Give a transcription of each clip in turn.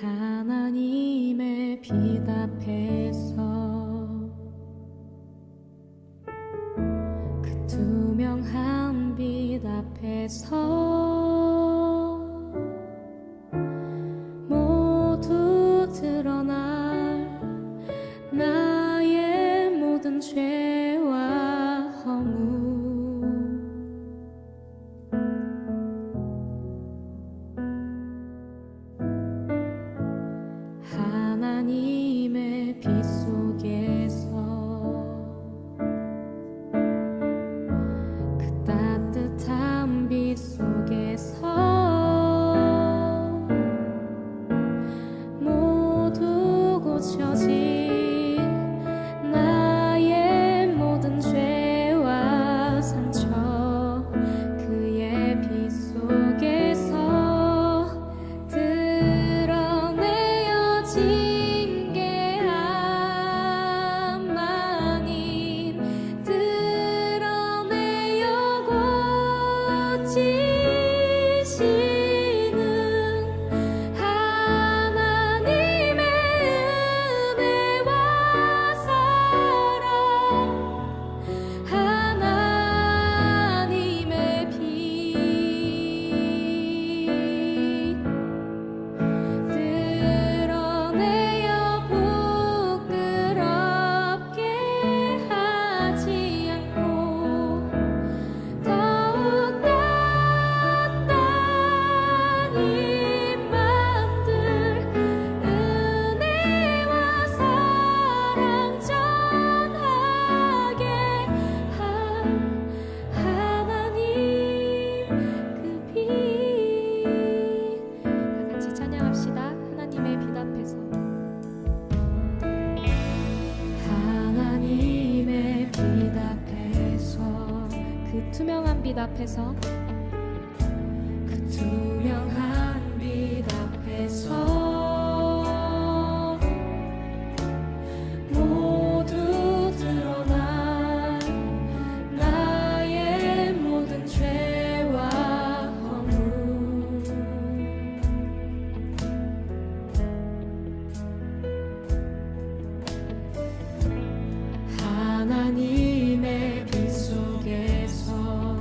하나님의 빛 앞에서 그 투명한 빛 앞에서 모두 드러날 나의 모든 죄와 허물 하나님의 빛 속에서 그 따뜻한 빛 속에서 모두 고쳐진 나의 모든 죄와 상처 그의 빛 속에서 투명한 빛 앞에서 그 투명한 빛 앞에서 모두 드러난 나의 모든 죄와 허물 하나님의 빛 속에서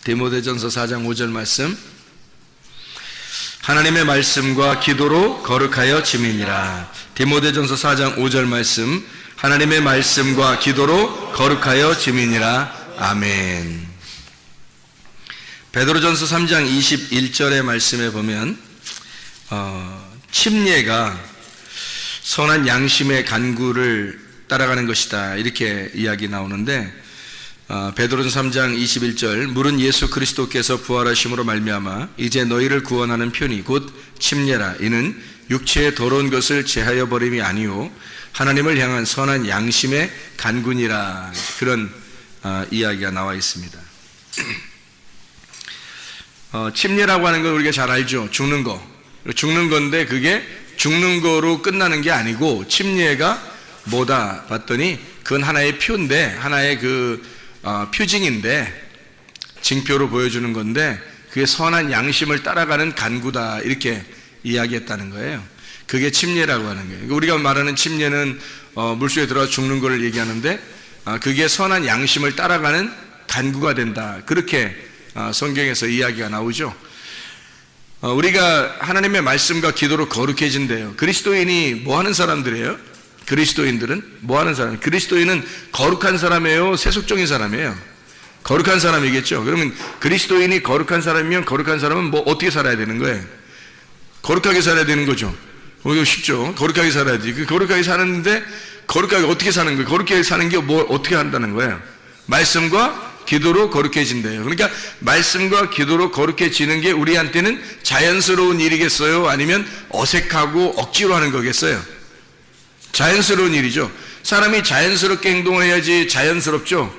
디모데전서 4장 5절 말씀. 하나님의 말씀과 기도로 거룩하여 지미니라. 디모데전서 4장 5절 말씀. 하나님의 말씀과 기도로 거룩하여 지미니라. 아멘. 베드로전서 3장 21절의 말씀에 보면 침례가 선한 양심의 간구를 따라가는 것이다, 이렇게 이야기 나오는데, 베드로전서 3장 21절, 물은 예수 그리스도께서 부활하심으로 말미암아 이제 너희를 구원하는 편이 곧 침례라. 이는 육체의 더러운 것을 제하여 버림이 아니요 하나님을 향한 선한 양심의 간구니라. 그런 이야기가 나와 있습니다. 침례라고 하는 건 우리가 잘 알죠. 죽는 건데 그게 죽는 거로 끝나는 게 아니고, 침례가 뭐다 봤더니 그건 하나의 표인데, 하나의 표징인데, 징표로 보여주는 건데, 그게 선한 양심을 따라가는 간구다, 이렇게 이야기했다는 거예요. 그게 침례라고 하는 거예요. 우리가 말하는 침례는 물속에 들어가 죽는 거를 얘기하는데, 그게 선한 양심을 따라가는 간구가 된다, 그렇게 성경에서 이야기가 나오죠. 우리가 하나님의 말씀과 기도로 거룩해진대요. 그리스도인이 뭐 하는 사람들이에요? 그리스도인들은 뭐 하는 사람? 그리스도인은 거룩한 사람이에요? 세속적인 사람이에요? 거룩한 사람이겠죠. 그러면 그리스도인이 거룩한 사람이면, 거룩한 사람은 뭐 어떻게 살아야 되는 거예요? 거룩하게 살아야 되는 거죠. 이거 쉽죠. 거룩하게 살아야지. 거룩하게 사는데, 거룩하게 어떻게 사는 거예요? 거룩하게 사는 게 뭐 어떻게 한다는 거예요? 말씀과 기도로 거룩해진대요. 그러니까 말씀과 기도로 거룩해지는 게 우리한테는 자연스러운 일이겠어요? 아니면 어색하고 억지로 하는 거겠어요? 자연스러운 일이죠. 사람이 자연스럽게 행동해야지 자연스럽죠?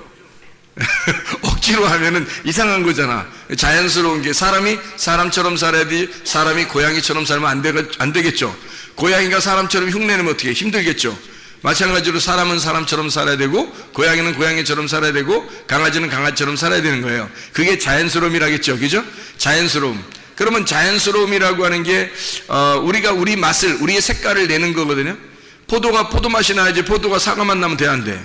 억지로 하면은 이상한 거잖아. 자연스러운 게, 사람이 사람처럼 살아야지, 사람이 고양이처럼 살면 안 되겠죠. 고양이가 사람처럼 흉내내면 어떻게 힘들겠죠. 마찬가지로 사람은 사람처럼 살아야 되고, 고양이는 고양이처럼 살아야 되고, 강아지는 강아지처럼 살아야 되는 거예요. 그게 자연스러움이라겠죠. 그죠? 자연스러움. 그러면 자연스러움이라고 하는 게 우리가 우리 맛을, 우리의 색깔을 내는 거거든요. 포도가 포도맛이 나야지 포도가 사과맛 나면 돼, 안 돼?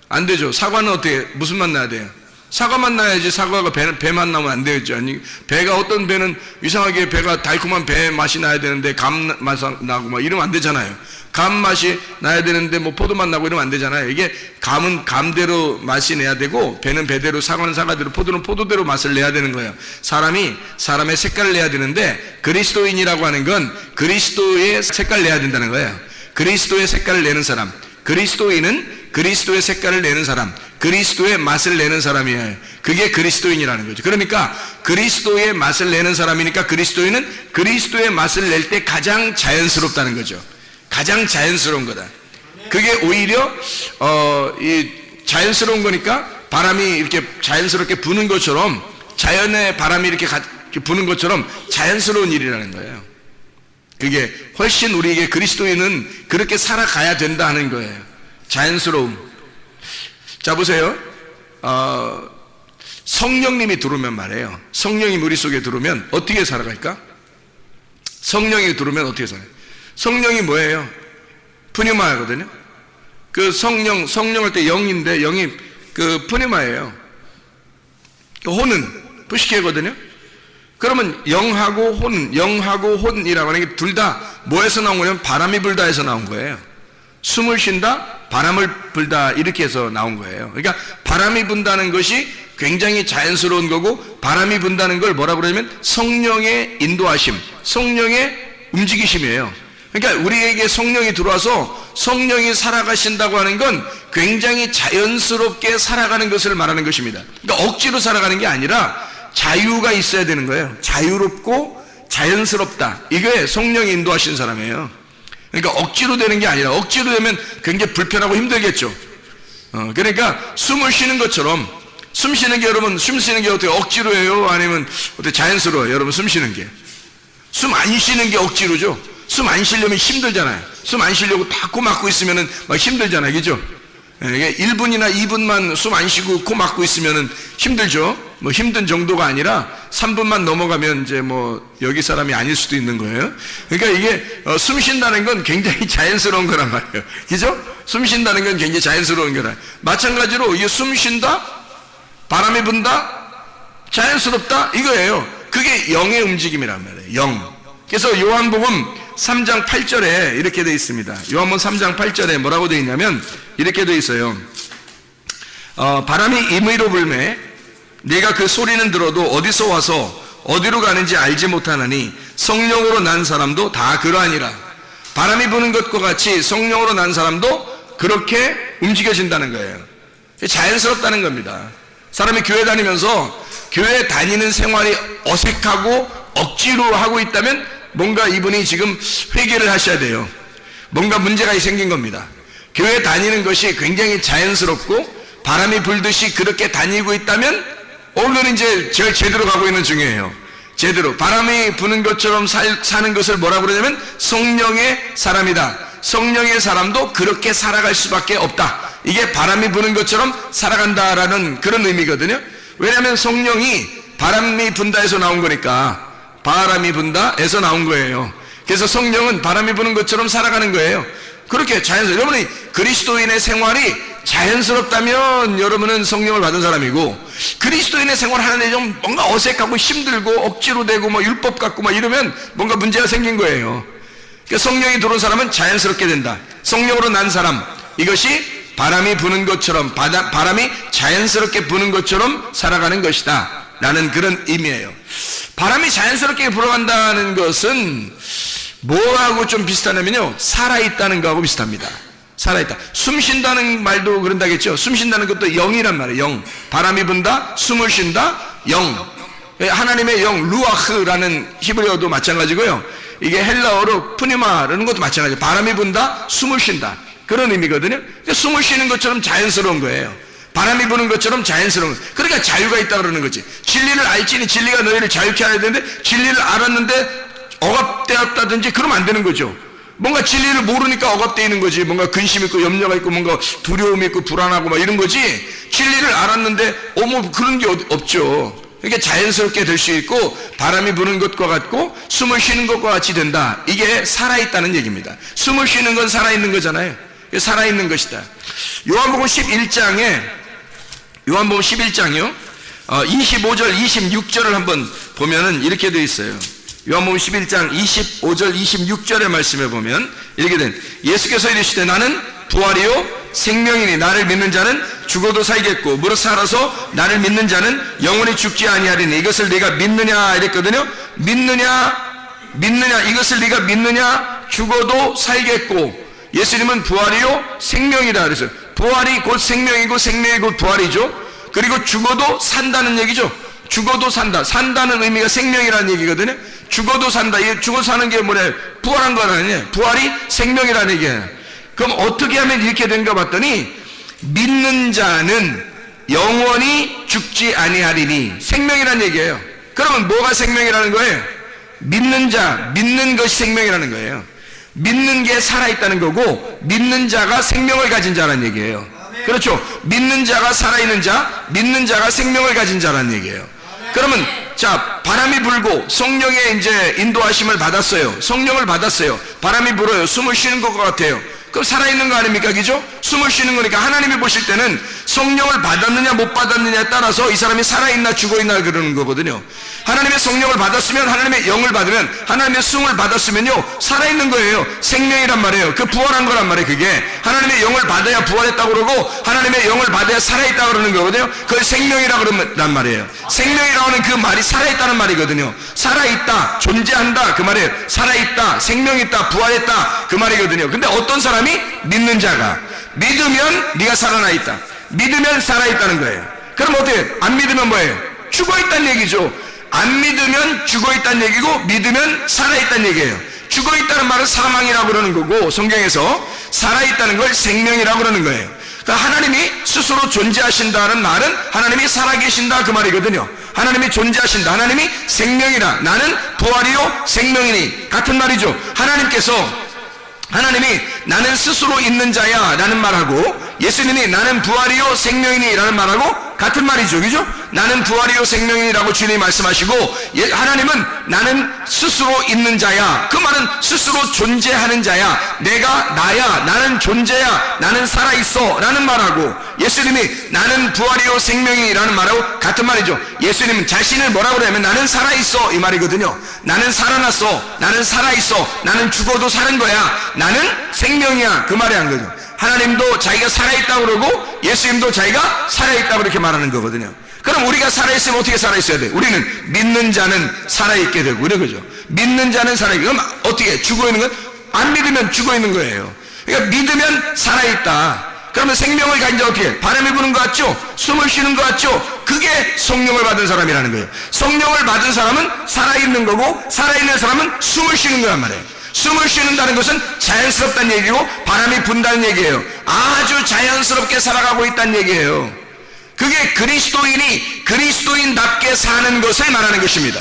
안 되죠. 사과는 어떻게, 무슨 맛 나야 돼요? 사과맛 나야지. 사과가 배맛 나면 안 되겠죠. 아니, 배가, 어떤 배는 이상하게 배가 달콤한 배 맛이 나야 되는데 감 맛 나고 막 이러면 안 되잖아요. 감 맛이 나야 되는데 뭐 포도맛 나고 이러면 안 되잖아요. 이게 감은 감대로 맛이 내야 되고, 배는 배대로, 사과는 사과대로, 포도는 포도대로 맛을 내야 되는 거예요. 사람이 사람의 색깔을 내야 되는데, 그리스도인이라고 하는 건 그리스도의 색깔을 내야 된다는 거예요. 그리스도의 색깔을 내는 사람, 그리스도인은 그리스도의 색깔을 내는 사람, 그리스도의 맛을 내는 사람이에요. 그게 그리스도인이라는 거죠. 그러니까 그리스도의 맛을 내는 사람이니까 그리스도인은 그리스도의 맛을 낼 때 가장 자연스럽다는 거죠. 가장 자연스러운 거다. 그게 오히려 이 자연스러운 거니까, 바람이 이렇게 자연스럽게 부는 것처럼, 자연의 바람이 이렇게 부는 것처럼 자연스러운 일이라는 거예요. 그게 훨씬 우리에게, 그리스도인은 그렇게 살아가야 된다 하는 거예요. 자연스러움. 자, 보세요. 성령님이 들어오면 말이에요. 성령이 우리 속에 들어오면 어떻게 살아갈까? 성령이 들어오면 어떻게 살아요? 성령이 뭐예요? 푸뉴마거든요. 그 성령 할 때 영인데, 영이 그 푸뉴마예요. 혼은 부시케거든요. 그러면 영하고 혼이라고 하는 게 둘 다 뭐에서 나온 거냐면, 바람이 불다에서 나온 거예요. 숨을 쉰다, 바람을 불다, 이렇게 해서 나온 거예요. 그러니까 바람이 분다는 것이 굉장히 자연스러운 거고, 바람이 분다는 걸 뭐라고 그러냐면 성령의 인도하심, 성령의 움직이심이에요. 그러니까 우리에게 성령이 들어와서 성령이 살아가신다고 하는 건 굉장히 자연스럽게 살아가는 것을 말하는 것입니다. 그러니까 억지로 살아가는 게 아니라 자유가 있어야 되는 거예요. 자유롭고 자연스럽다. 이게 성령이 인도하신 사람이에요. 그러니까 억지로 되는 게 아니라, 억지로 되면 굉장히 불편하고 힘들겠죠. 그러니까 숨을 쉬는 것처럼, 숨 쉬는 게, 여러분, 숨 쉬는 게 어떻게 억지로 해요? 아니면 어떻게 자연스러워요? 여러분, 숨 쉬는 게. 숨 안 쉬는 게 억지로죠. 숨 안 쉬려면 힘들잖아요. 숨 안 쉬려고 다 코 막고 있으면은 막 힘들잖아요. 그죠? 이게 1분이나 2분만 숨 안 쉬고 코 막고 있으면은 힘들죠. 뭐 힘든 정도가 아니라 3분만 넘어가면 이제 뭐 여기 사람이 아닐 수도 있는 거예요. 그러니까 이게 숨 쉰다는 건 굉장히 자연스러운 거란 말이에요. 그죠? 숨 쉰다는 건 굉장히 자연스러운 거라. 마찬가지로 이게 숨 쉰다, 바람이 분다, 자연스럽다 이거예요. 그게 영의 움직임이란 말이에요. 영. 그래서 요한복음 3장 8절에 이렇게 되어 있습니다. 요한복음 3장 8절에 뭐라고 되어 있냐면 이렇게 되어 있어요. 바람이 임의로 불매 네가 그 소리는 들어도 어디서 와서 어디로 가는지 알지 못하나니 성령으로 난 사람도 다 그러하니라. 바람이 부는 것과 같이 성령으로 난 사람도 그렇게 움직여진다는 거예요. 자연스럽다는 겁니다. 사람이 교회 다니면서 교회 다니는 생활이 어색하고 억지로 하고 있다면 뭔가 이분이 지금 회개를 하셔야 돼요. 뭔가 문제가 생긴 겁니다. 교회 다니는 것이 굉장히 자연스럽고 바람이 불듯이 그렇게 다니고 있다면 오늘은 이제 제대로 가고 있는 중이에요. 제대로 바람이 부는 것처럼 사는 것을 뭐라고 그러냐면 성령의 사람이다. 성령의 사람도 그렇게 살아갈 수밖에 없다. 이게 바람이 부는 것처럼 살아간다라는 그런 의미거든요. 왜냐하면 성령이 바람이 분다에서 나온 거니까 바람이 분다에서 나온 거예요. 그래서 성령은 바람이 부는 것처럼 살아가는 거예요. 그렇게 자연스럽게 여러분이 그리스도인의 생활이 자연스럽다면 여러분은 성령을 받은 사람이고 그리스도인의 생활 하는데 좀 뭔가 어색하고 힘들고 억지로 되고 뭐 율법 같고 막 이러면 뭔가 문제가 생긴 거예요. 그러니까 성령이 들어온 사람은 자연스럽게 된다. 성령으로 난 사람 이것이 바람이 부는 것처럼 바람이 자연스럽게 부는 것처럼 살아가는 것이다 라는 그런 의미예요. 바람이 자연스럽게 불어간다는 것은 뭐하고 좀 비슷하냐면요 살아있다는 거하고 비슷합니다. 살아있다. 숨 쉰다는 말도 그런다겠죠. 숨 쉰다는 것도 영이란 말이에요. 영. 바람이 분다, 숨을 쉰다, 영. 하나님의 영, 루아흐라는 히브리어도 마찬가지고요. 이게 헬라어로 푸니마라는 것도 마찬가지예요. 바람이 분다, 숨을 쉰다. 그런 의미거든요. 그러니까 숨을 쉬는 것처럼 자연스러운 거예요. 바람이 부는 것처럼 자연스러운 거예요. 그러니까 자유가 있다 그러는 거지. 진리를 알지니 진리가 너희를 자유케 하야 되는데 진리를 알았는데 억압되었다든지 그러면 안 되는 거죠. 뭔가 진리를 모르니까 억압되어 있는 거지. 뭔가 근심 있고 염려가 있고 뭔가 두려움이 있고 불안하고 막 이런 거지. 진리를 알았는데 뭐 그런 게 없죠. 그러니까 자연스럽게 될 수 있고 바람이 부는 것과 같고 숨을 쉬는 것과 같이 된다. 이게 살아있다는 얘기입니다. 숨을 쉬는 건 살아있는 거잖아요. 살아있는 것이다. 요한복음 11장이요 25절 26절을 한번 보면은 이렇게 되어 있어요. 요한복음 11장 25절 26절의 말씀에 보면 이렇게 된 예수께서 이르시되 나는 부활이요 생명이니 나를 믿는 자는 죽어도 살겠고 무릇 살아서 나를 믿는 자는 영원히 죽지 아니하리니 이것을 네가 믿느냐 이랬거든요. 믿느냐 이것을 네가 믿느냐 죽어도 살겠고 예수님은 부활이요 생명이다 그랬어요. 부활이 곧 생명이고 생명이 곧 부활이죠. 그리고 죽어도 산다는 얘기죠. 죽어도 산다. 산다는 의미가 생명이라는 얘기거든요. 죽어도 산다. 이 죽어 사는 게 뭐냐? 부활한 거라니. 부활이 생명이라는 얘기예요. 그럼 어떻게 하면 이렇게 된가 봤더니 믿는 자는 영원히 죽지 아니하리니 생명이라는 얘기예요. 그러면 뭐가 생명이라는 거예요? 믿는 자, 믿는 것이 생명이라는 거예요. 믿는 게 살아있다는 거고 믿는 자가 생명을 가진 자라는 얘기예요. 그렇죠. 믿는 자가 살아있는 자, 믿는 자가 생명을 가진 자라는 얘기예요. 그러면 자 바람이 불고 성령의 이제 인도하심을 받았어요. 성령을 받았어요. 바람이 불어요. 숨을 쉬는 것 같아요. 그럼 살아있는 거 아닙니까? 그죠? 숨을 쉬는 거니까 하나님이 보실 때는 성령을 받았느냐 못 받았느냐에 따라서 이 사람이 살아있나 죽어있나 그러는 거거든요. 하나님의 성령을 받았으면 하나님의 영을 받으면 하나님의 승을 받았으면요 살아있는 거예요. 생명이란 말이에요. 그 부활한 거란 말이에요. 그게 하나님의 영을 받아야 부활했다고 그러고 하나님의 영을 받아야 살아있다고 그러는 거거든요. 그걸 생명이라고 그러란 말이에요. 생명이라고 하는 그 말이 살아있다는 말이거든요. 살아있다, 존재한다 그 말이에요. 살아있다, 생명있다, 부활했다 그 말이거든요. 근데 어떤 사람이 믿는 자가 믿으면 네가 살아나 있다. 믿으면 살아있다는 거예요. 그럼 어떻게 안 믿으면 뭐예요? 죽어있다는 얘기죠. 안 믿으면 죽어있다는 얘기고 믿으면 살아있다는 얘기예요. 죽어있다는 말은 사망이라고 그러는 거고 성경에서 살아있다는 걸 생명이라고 그러는 거예요. 그러니까 하나님이 스스로 존재하신다는 말은 하나님이 살아계신다 그 말이거든요. 하나님이 존재하신다. 하나님이 생명이라. 나는 부활이요 생명이니 같은 말이죠. 하나님이 나는 스스로 있는 자야 라는 말하고 예수님이 나는 부활이요 생명이니 라는 말하고 같은 말이죠. 그죠? 나는 부활이요 생명이라고 주님이 말씀하시고, 하나님은 나는 스스로 있는 자야. 그 말은 스스로 존재하는 자야. 내가 나야. 나는 존재야. 나는 살아있어 라는 말하고, 예수님이 나는 부활이요 생명이라는 말하고 같은 말이죠. 예수님은 자신을 뭐라고 그러냐면 나는 살아있어 이 말이거든요. 나는 살아났어. 나는 살아있어. 나는 죽어도 사는 거야. 나는 생명이야. 그 말이 한 거죠. 하나님도 자기가 살아있다고 그러고 예수님도 자기가 살아있다고 그렇게 말하는 거거든요. 그럼 우리가 살아있으면 어떻게 살아있어야 돼? 우리는 믿는 자는 살아있게 되고 이런 거죠. 믿는 자는 살아있게. 그럼 어떻게? 죽어있는 건? 안 믿으면 죽어있는 거예요. 그러니까 믿으면 살아있다. 그러면 생명을 가진 자 어떻게? 바람이 부는 것 같죠? 숨을 쉬는 것 같죠? 그게 성령을 받은 사람이라는 거예요. 성령을 받은 사람은 살아있는 거고, 살아있는 사람은 숨을 쉬는 거란 말이에요. 숨을 쉬는다는 것은 자연스럽다는 얘기고 바람이 분다는 얘기예요. 아주 자연스럽게 살아가고 있다는 얘기예요. 그게 그리스도인이 그리스도인답게 사는 것을 말하는 것입니다.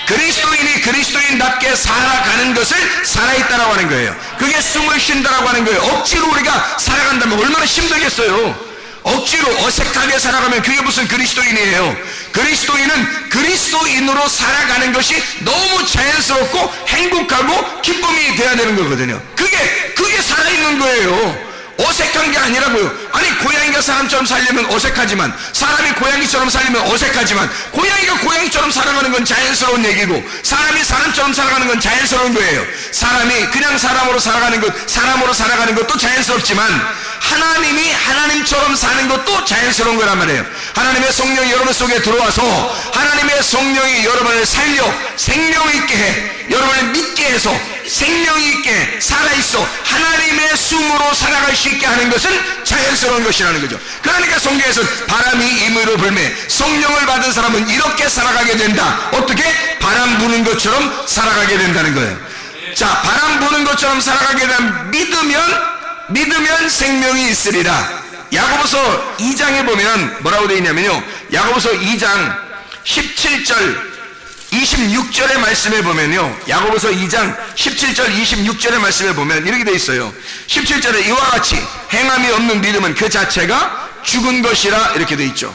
그리스도인이 그리스도인답게 살아가는 것을 살아있다라고 하는 거예요. 그게 숨을 쉰다라고 하는 거예요. 억지로 우리가 살아간다면 얼마나 힘들겠어요. 억지로 어색하게 살아가면 그게 무슨 그리스도인이에요. 그리스도인은 그리스도인으로 살아가는 것이 너무 자연스럽고 행복하고 기쁨이 돼야 되는 거거든요. 그게 살아있는 거예요. 어색한 게 아니라고요. 아니 고양이가 사람처럼 살려면 어색하지만, 사람이 고양이처럼 살려면 어색하지만, 고양이가 고양이처럼 살아가는 건 자연스러운 얘기고, 사람이 사람처럼 살아가는 건 자연스러운 거예요. 사람이 그냥 사람으로 살아가는 것, 사람으로 살아가는 것도 자연스럽지만, 하나님이 하나님처럼 사는 것도 자연스러운 거란 말이에요. 하나님의 성령이 여러분 속에 들어와서 하나님의 성령이 여러분을 살려 생명 있게 해, 여러분을 믿게 해서 생명 있게 살아있어 하나님의 숨으로 살아갈 수 있게 하는 것은 자연스러운 것이라는 거죠. 그러니까 성경에서는 바람이 임의로 불매, 성령을 받은 사람은 이렇게 살아가게 된다. 어떻게? 바람 부는 것처럼 살아가게 된다는 거예요. 자, 바람 부는 것처럼 살아가게 되면 믿으면 생명이 있으리라. 야고보서 2장에 보면 뭐라고 되어 있냐면요, 야고보서 2장 17절 26절의 말씀에 보면요, 야고보서 2장 17절 26절의 말씀에 보면 이렇게 되어 있어요. 17절에 이와 같이 행함이 없는 믿음은 그 자체가 죽은 것이라 이렇게 되어 있죠.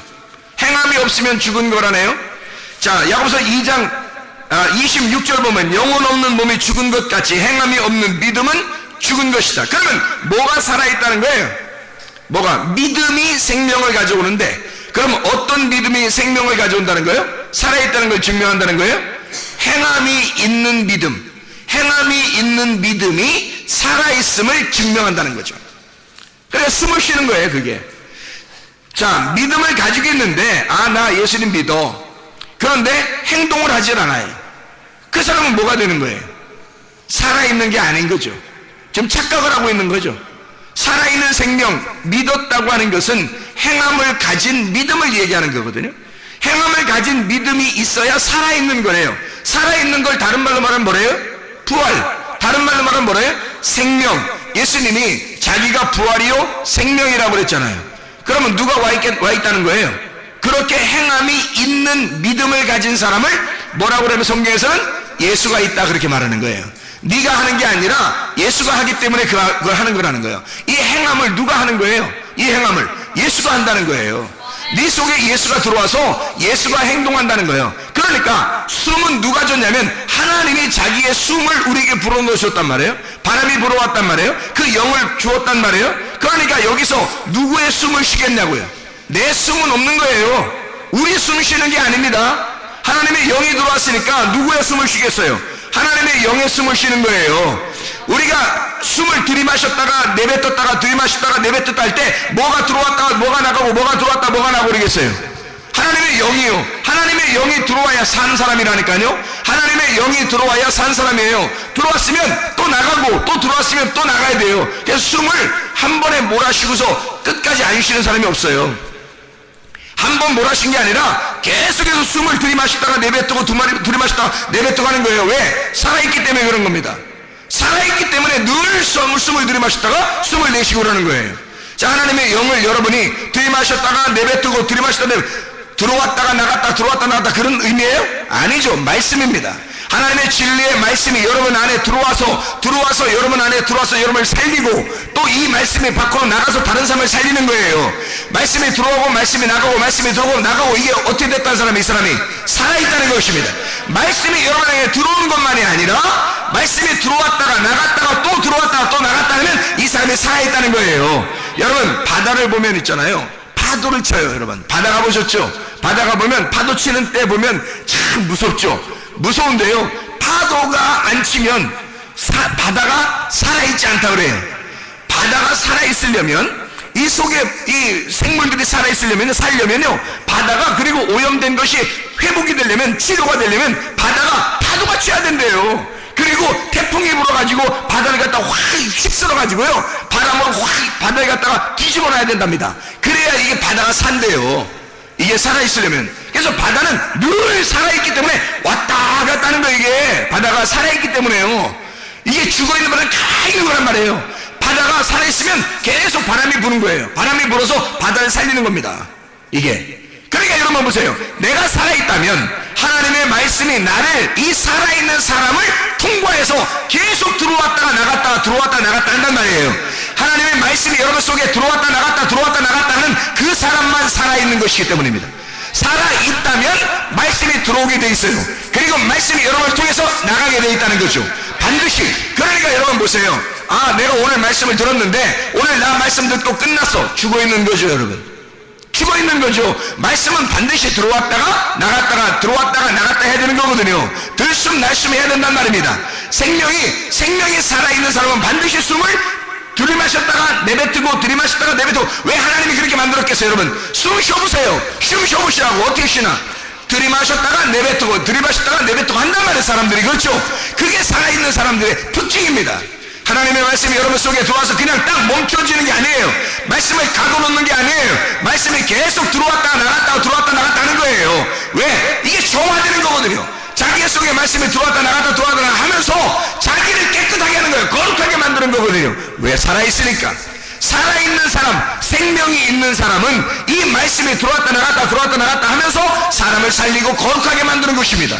행함이 없으면 죽은 거라네요. 자, 야고보서 2장 26절 보면 영혼 없는 몸이 죽은 것 같이 행함이 없는 믿음은 죽은 것이다. 그러면 뭐가 살아있다는 거예요? 뭐가? 믿음이 생명을 가져오는데, 그럼 어떤 믿음이 생명을 가져온다는 거예요? 살아있다는 걸 증명한다는 거예요? 행함이 있는 믿음, 행함이 있는 믿음이 살아있음을 증명한다는 거죠. 그래서 숨을 쉬는 거예요, 그게. 자, 믿음을 가지고 있는데, 나 예수님 믿어. 그런데 행동을 하질 않아요. 그 사람은 뭐가 되는 거예요? 살아있는 게 아닌 거죠. 지금 착각을 하고 있는 거죠. 살아있는 생명, 믿었다고 하는 것은 행함을 가진 믿음을 얘기하는 거거든요. 행함을 가진 믿음이 있어야 살아있는 거래요. 살아있는 걸 다른 말로 말하면 뭐래요? 부활. 다른 말로 말하면 뭐래요? 생명. 예수님이 자기가 부활이요 생명이라고 그랬잖아요. 그러면 누가 와 있다는 거예요? 그렇게 행함이 있는 믿음을 가진 사람을 뭐라고 그러면 성경에서는 예수가 있다 그렇게 말하는 거예요. 네가 하는 게 아니라 예수가 하기 때문에 그걸 하는 거라는 거예요. 이 행함을 누가 하는 거예요? 이 행함을 예수가 한다는 거예요. 네 속에 예수가 들어와서 예수가 행동한다는 거예요. 그러니까 숨은 누가 줬냐면 하나님이 자기의 숨을 우리에게 불어넣으셨단 말이에요. 바람이 불어왔단 말이에요. 그 영을 주었단 말이에요. 그러니까 여기서 누구의 숨을 쉬겠냐고요. 내 숨은 없는 거예요. 우리 숨 쉬는 게 아닙니다. 하나님의 영이 들어왔으니까 누구의 숨을 쉬겠어요? 하나님의 영의 숨을 쉬는 거예요. 우리가 숨을 들이마셨다가 내뱉었다가 들이마셨다가 내뱉었다 할 때 뭐가 들어왔다가 뭐가 나가고 뭐가 들어왔다 뭐가 나가고 그러겠어요? 하나님의 영이요. 하나님의 영이 들어와야 산 사람이라니까요. 하나님의 영이 들어와야 산 사람이에요. 들어왔으면 또 나가고 또 들어왔으면 또 나가야 돼요. 그래서 숨을 한 번에 몰아쉬고서 끝까지 안 쉬는 사람이 없어요. 한 번 몰아쉰 게 아니라 계속해서 숨을 들이마시다가 내뱉고 들이마시다가 내뱉고 하는 거예요. 왜? 살아있기 때문에 그런 겁니다. 살아있기 때문에 늘 숨을 들이마시다가 숨을 내쉬고 그러는 거예요. 자, 하나님의 영을 여러분이 들이마셨다가 내뱉고 들이마시다가 들어왔다가 나갔다 들어왔다 나갔다 그런 의미예요? 아니죠. 말씀입니다. 하나님의 진리의 말씀이 여러분 안에 들어와서 여러분 안에 들어와서 여러분을 살리고 또 이 말씀이 밖으로 나가서 다른 사람을 살리는 거예요. 말씀이 들어오고 말씀이 나가고 말씀이 들어오고 나가고 이게 어떻게 됐다는 사람이 이 사람이 살아있다는 것입니다. 말씀이 여러분에게 들어오는 것만이 아니라 말씀이 들어왔다가 나갔다가 또 들어왔다가 또 나갔다 하면 이 사람이 살아있다는 거예요. 여러분 바다를 보면 있잖아요. 파도를 쳐요. 여러분 바다 가보셨죠? 바다 가보면 파도 치는 때 보면 참 무섭죠. 무서운데요, 파도가 안 치면 바다가 살아있지 않다 그래요. 바다가 살아있으려면 이 속에 이 생물들이 살려면요 바다가 그리고 오염된 것이 회복이 되려면 치료가 되려면 바다가 파도가 쳐야 된대요. 그리고 태풍이 불어가지고 바다를 갖다가 확 휩쓸어가지고요 바람으로 확 바다를 갖다가 뒤집어 놔야 된답니다. 그래야 이게 바다가 산대요. 이게 살아있으려면. 그래서 바다는 늘 살아있기 때문에 왔다 갔다 하는 거예요. 이게 바다가 살아있기 때문에요. 이게 죽어있는 바다는 가만히 있는 거란 말이에요. 바다가 살아있으면 계속 바람이 부는 거예요. 바람이 불어서 바다를 살리는 겁니다. 이게. 그러니까 여러분 보세요. 내가 살아있다면 하나님의 말씀이 나를 이 살아있는 사람을 통과해서 계속 들어왔다가 나갔다가 들어왔다 나갔다 한단 말이에요. 하나님의 말씀이 여러분 속에 들어왔다 나갔다 하는 그 사람만 살아있는 것이기 때문입니다. 살아있다면 말씀이 들어오게 돼 있어요. 그리고 말씀이 여러분을 통해서 나가게 돼 있다는 거죠. 반드시. 그러니까 여러분 보세요. 아, 내가 오늘 말씀을 들었는데 오늘 나 말씀 듣고 끝났어. 죽어있는 거죠. 여러분 죽어있는 거죠. 말씀은 반드시 들어왔다가 나갔다가 들어왔다가 나갔다 해야 되는 거거든요. 들숨날숨 해야 된단 말입니다. 생명이 살아있는 사람은 반드시 숨을 들이마셨다가 내뱉고 들이마셨다가 내뱉고. 왜 하나님이 그렇게 만들었겠어요? 여러분 숨 쉬어보세요. 숨 쉬어보시라고. 어떻게 쉬나? 들이마셨다가 내뱉고 들이마셨다가 내뱉고 한단 말이에요. 사람들이. 그렇죠? 그게 살아있는 사람들의 특징입니다. 하나님의 말씀이 여러분 속에 들어와서 그냥 딱 멈춰지는 게 아니에요. 말씀을 가둬놓는 게 아니에요. 말씀이 계속 들어왔다가 나갔다가 들어왔다 나갔다 하는 거예요. 왜? 이게 정화되는 거거든요. 자기 속에 말씀이 들어왔다 나갔다 들어왔다 나갔다 하면서 자기를 깨끗하게 하는 거예요. 거룩하게 만드는 거거든요. 왜? 살아있으니까. 살아있는 사람, 생명이 있는 사람은 이 말씀이 들어왔다 나갔다 하면서 사람을 살리고 거룩하게 만드는 것입니다.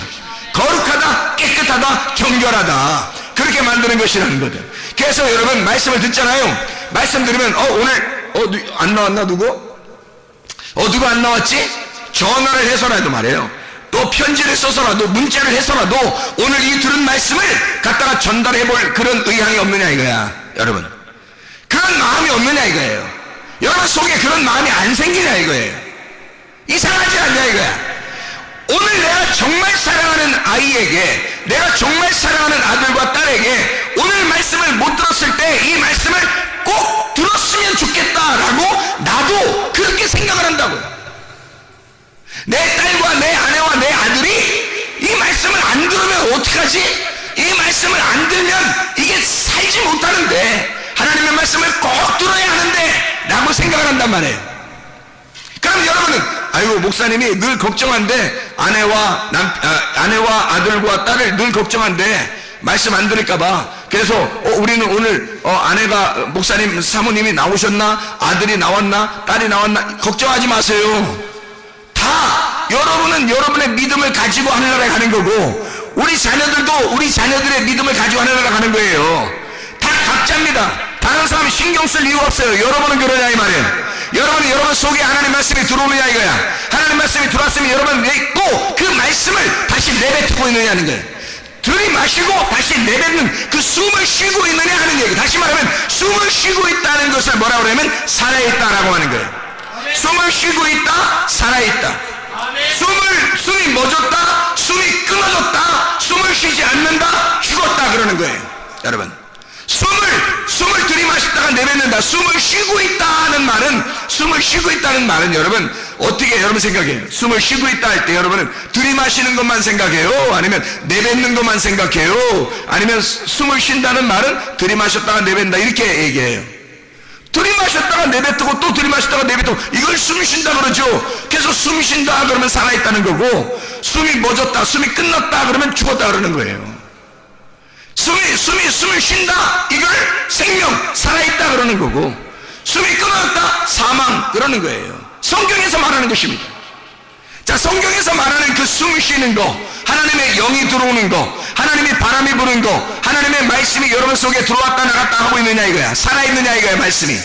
거룩하다, 깨끗하다, 정결하다, 그렇게 만드는 것이라는 거죠. 그래서 여러분 말씀을 듣잖아요. 말씀 들으면 오늘 안 나왔나 누구? 누가 안 나왔지? 전화를 해서라도 말해요. 또 편지를 써서라도 문자를 해서라도 오늘 이 들은 말씀을 갖다가 전달해 볼 그런 의향이 없느냐 이거야. 여러분 그런 마음이 없느냐 이거예요. 여러분 속에 그런 마음이 안 생기냐 이거예요. 이상하지 않냐 이거야. 오늘 내가 정말 사랑하는 아이에게, 내가 정말 사랑하는 아들과 딸에게 오늘 말씀을 못 들었을 때 이 말씀을 꼭 들었으면 좋겠다라고 나도 그렇게 생각을 한다고요. 내 딸과 내 아내와 내 아들이 이 말씀을 안 들으면 어떡하지? 이 말씀을 안 들으면 이게 살지 못하는데 하나님의 말씀을 꼭 들어야 하는데 라고 생각을 한단 말이에요. 그럼 여러분은 아이고 목사님이 늘 걱정한데 아내와 아들과 딸을 늘 걱정한데 말씀 안 들을까봐. 그래서 우리는 오늘 아내가 목사님 사모님이 나오셨나 아들이 나왔나 딸이 나왔나 걱정하지 마세요. 다 여러분은 여러분의 믿음을 가지고 하늘나라에 가는 거고 우리 자녀들도 우리 자녀들의 믿음을 가지고 하늘나라에 가는 거예요. 다 각자입니다. 다른 사람이 신경 쓸 이유가 없어요. 여러분은 그러냐 이 말이에요. 여러분 속에 하나님 말씀이 들어오느냐 이거야. 하나님 말씀이 들어왔으면 여러분 또 그 말씀을 다시 내뱉고 있느냐는 거예요. 들이마시고 다시 내뱉는 그 숨을 쉬고 있느냐 하는 얘기. 다시 말하면 숨을 쉬고 있다는 것을 뭐라고 그러면 살아있다라고 하는 거예요. 숨을 쉬고 있다, 살아있다. 숨이 멎었다, 숨이 끊어졌다, 숨을 쉬지 않는다, 죽었다 그러는 거예요. 여러분 숨을 들이마셨다가 내뱉는다. 숨을 쉬고 있다는 말은 여러분 어떻게 여러분 생각해요? 숨을 쉬고 있다 할 때 여러분은 들이마시는 것만 생각해요? 아니면 내뱉는 것만 생각해요? 아니면 숨을 쉰다는 말은 들이마셨다가 내뱉는다 이렇게 얘기해요. 들이마셨다가 내뱉고 또 들이마셨다가 내뱉고 이걸 숨 쉰다 그러죠. 그래서 숨 쉰다 그러면 살아있다는 거고 숨이 멎었다 숨이 끝났다 그러면 죽었다 그러는 거예요. 숨을 쉰다 이걸 생명 살아있다 그러는 거고 숨이 끊어졌다 사망 그러는 거예요. 성경에서 말하는 것입니다. 자, 성경에서 말하는 그 숨 쉬는 거, 하나님의 영이 들어오는 거, 하나님의 바람이 부는 거, 하나님의 말씀이 여러분 속에 들어왔다 나갔다 하고 있느냐 이거야. 살아있느냐 이거야. 말씀이,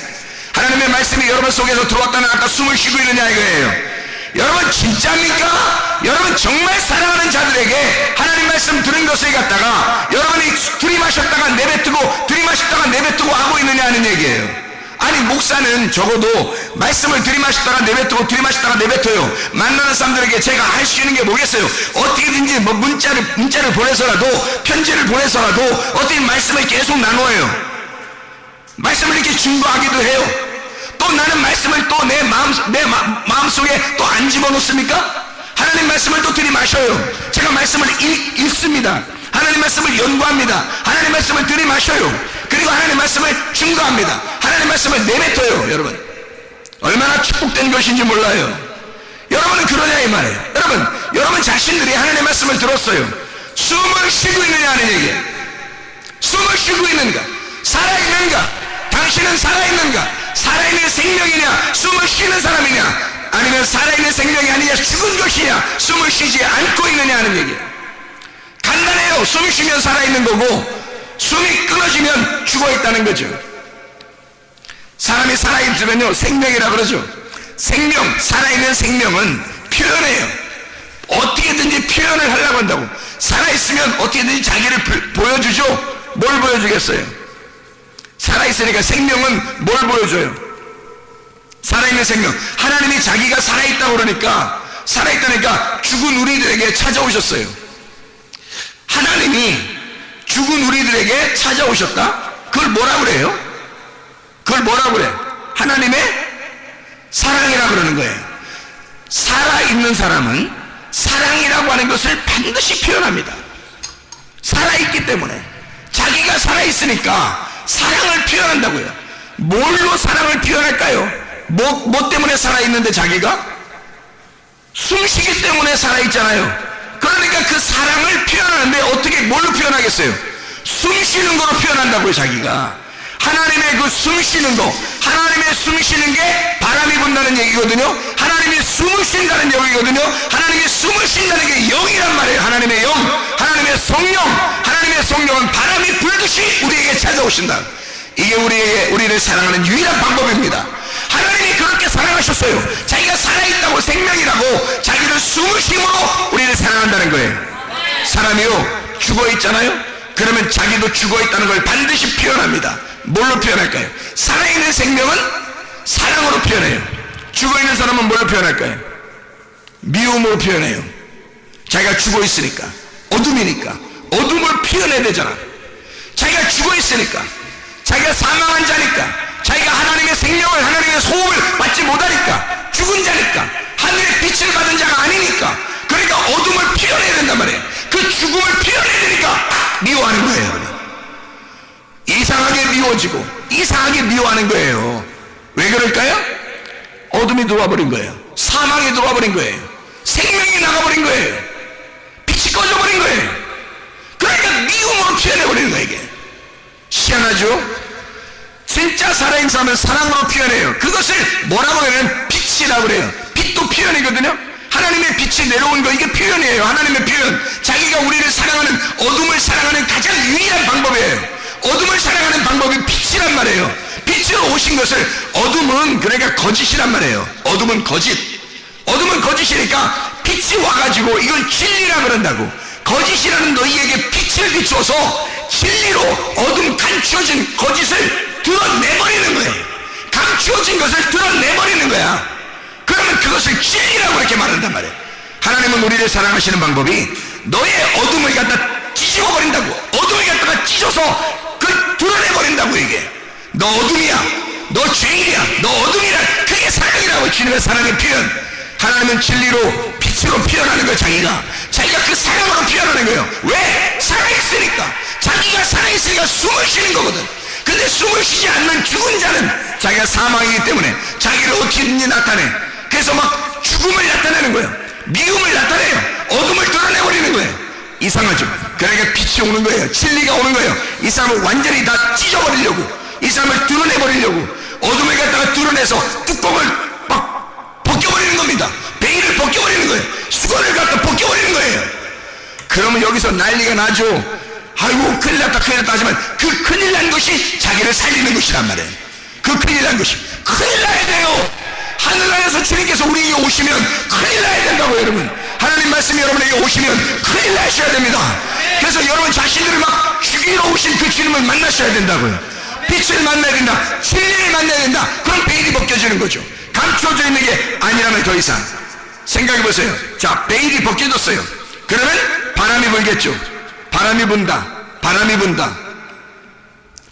하나님의 말씀이 여러분 속에서 들어왔다 나갔다 숨을 쉬고 있느냐 이거예요. 여러분 진짜입니까? 여러분 정말 사랑하는 자들에게 하나님 말씀 들은 것을 갖다가 여러분이 들이마셨다가 내뱉고 들이마셨다가 내뱉고 하고 있느냐 하는 얘기예요. 아니, 목사는 적어도 말씀을 들이마셨다가 내뱉고 들이마셨다가 내뱉어요. 만나는 사람들에게 제가 할 수 있는 게 뭐겠어요? 어떻게든지 뭐 문자를 보내서라도, 편지를 보내서라도 어떻게 말씀을 계속 나누어요. 말씀을 이렇게 증거하기도 해요. 또 나는 말씀을 또 내 마음속에 또 안 집어넣습니까? 하나님 말씀을 또 들이마셔요. 제가 말씀을 읽습니다. 하나님 말씀을 연구합니다. 하나님 말씀을 들이마셔요. 그리고 하나님 말씀을 증거합니다. 하나님 말씀을 내뱉어요. 여러분 얼마나 축복된 것인지 몰라요. 여러분은 그러냐 이 말이에요. 여러분 자신들이 하나님의 말씀을 들었어요. 숨을 쉬고 있느냐 하는 얘기예요. 숨을 쉬고 있는가? 살아있는가? 당신은 살아있는가? 살아있는 생명이냐? 숨을 쉬는 사람이냐? 아니면 살아있는 생명이 아니냐? 죽은 것이냐? 숨을 쉬지 않고 있느냐 하는 얘기예요. 간단해요. 숨이 쉬면 살아있는 거고 숨이 끊어지면 죽어있다는 거죠. 사람이 살아있으면요 생명이라 그러죠. 생명, 살아있는 생명은 표현해요. 어떻게든지 표현을 하려고 한다고. 살아있으면 어떻게든지 자기를 보여주죠. 뭘 보여주겠어요? 살아있으니까 생명은 뭘 보여줘요? 살아있는 생명. 하나님이 자기가 살아있다고 그러니까, 살아있다니까 죽은 우리들에게 찾아오셨어요. 하나님이 죽은 우리들에게 찾아오셨다? 그걸 뭐라 그래요? 그걸 뭐라 그래? 하나님의 사랑이라 그러는 거예요. 살아있는 사람은 사랑이라고 하는 것을 반드시 표현합니다. 살아있기 때문에. 자기가 살아있으니까 사랑을 표현한다고요. 뭘로 사랑을 표현할까요? 뭐 때문에 살아있는데 자기가? 숨쉬기 때문에 살아있잖아요. 그러니까 그 사랑을 표현하는데 어떻게 뭘로 표현하겠어요? 숨쉬는 거로 표현한다고요. 자기가 하나님의 그 숨쉬는 거, 하나님의 숨쉬는 게 바람이 분다는 얘기거든요. 하나님이 숨을 쉰다는 얘기거든요. 하나님이 숨을 쉰다는 게 영이란 말이에요. 하나님의 영, 하나님의 성령. 하나님의 성령은 바람이 불듯이 우리에게 찾아오신다. 이게 우리를 사랑하는 유일한 방법입니다. 하나님이 그렇게 사랑하셨어요. 자기가 살아있다고, 생명이라고 자기를 숨을 쉼으로 우리를 사랑한다는 거예요. 사람이요 죽어있잖아요. 그러면 자기도 죽어있다는 걸 반드시 표현합니다. 뭘로 표현할까요? 살아있는 생명은 사랑으로 표현해요. 죽어있는 사람은 뭘로 표현할까요? 미움으로 표현해요. 자기가 죽어있으니까, 어둠이니까 어둠을 표현해야 되잖아. 자기가 죽어있으니까, 자기가 사망한 자니까, 자기가 하나님의 생명을, 하나님의 소음을 받지 못하니까, 죽은 자니까, 하늘의 빛을 받은 자가 아니니까, 그러니까 어둠을 표현해야 된단 말이에요. 그 죽음을 표현해야 되니까 미워하는 거예요. 여러분. 이상하게 미워지고 이상하게 미워하는 거예요. 왜 그럴까요? 어둠이 들어와버린 거예요. 사망이 들어와버린 거예요. 생명이 나가버린 거예요. 빛이 꺼져버린 거예요. 그러니까 미움으로 표현해버리는 거예요. 이게 희한하죠? 진짜 살아있는 사람은 사랑으로 표현해요. 그것을 뭐라고 하냐면 빛이라고 그래요. 빛도 표현이거든요. 하나님의 빛이 내려온 거, 이게 표현이에요. 하나님의 표현. 자기가 우리를 사랑하는, 어둠을 사랑하는 가장 유일한 방법이에요. 어둠을 사랑하는 방법이 빛이란 말이에요. 빛으로 오신 것을, 어둠은 그러니까 거짓이란 말이에요. 어둠은 거짓. 어둠은 거짓이니까 빛이 와가지고 이걸 진리라 그런다고. 거짓이라는 너희에게 빛을 비추어서 진리로 어둠 감추어진 거짓을 드러내버리는 거예요. 감추어진 것을 드러내버리는 거야. 그러면 그것을 진리라고 이렇게 말한단 말이에요. 하나님은 우리를 사랑하시는 방법이 너의 어둠을 갖다 찢어버린다고. 어둠을 갖다가 찢어서 그걸 드러내버린다고. 이게 너 어둠이야, 너 죄인이야, 너 어둠이라. 그게 사랑이라고. 주님의 사랑의 표현. 하나님은 진리로, 빛으로 표현하는 거예요. 자기가 그 사랑으로 표현하는 거예요. 왜? 살아있으니까. 자기가 살아있으니까 숨을 쉬는 거거든. 근데 숨을 쉬지 않는 죽은 자는 자기가 사망이기 때문에 자기를 어떻게든지 나타내. 그래서 막 죽음을 나타내는 거예요. 미움을 나타내요. 어둠을 드러내버리는 거예요. 이상하죠? 그러니까 빛이 오는 거예요. 진리가 오는 거예요. 이 사람을 완전히 다 찢어버리려고, 이 사람을 드러내버리려고 어둠을 갖다가 드러내서 뚜껑을 막 벗겨버리는 겁니다. 베일을 벗겨버리는 거예요. 수건을 갖다 벗겨버리는 거예요. 그러면 여기서 난리가 나죠. 아이고 큰일 났다 큰일 났다 하지만 그 큰일 난 것이 자기를 살리는 것이란 말이에요. 그 큰일 난 것이 큰일 나야 돼요. 하늘 안에서 주님께서 우리에게 오시면 큰일 나야 된다고. 여러분, 하나님 말씀이 여러분에게 오시면 큰일 나셔야 됩니다. 그래서 여러분 자신들을 막 죽이러 오신 그 주님을 만나셔야 된다고요. 빛을 만나야 된다, 진리를 만나야 된다. 그럼 베일이 벗겨지는 거죠. 감춰져 있는 게 아니라면 더 이상 생각해 보세요. 자, 베일이 벗겨졌어요. 그러면 바람이 불겠죠. 바람이 분다, 바람이 분다.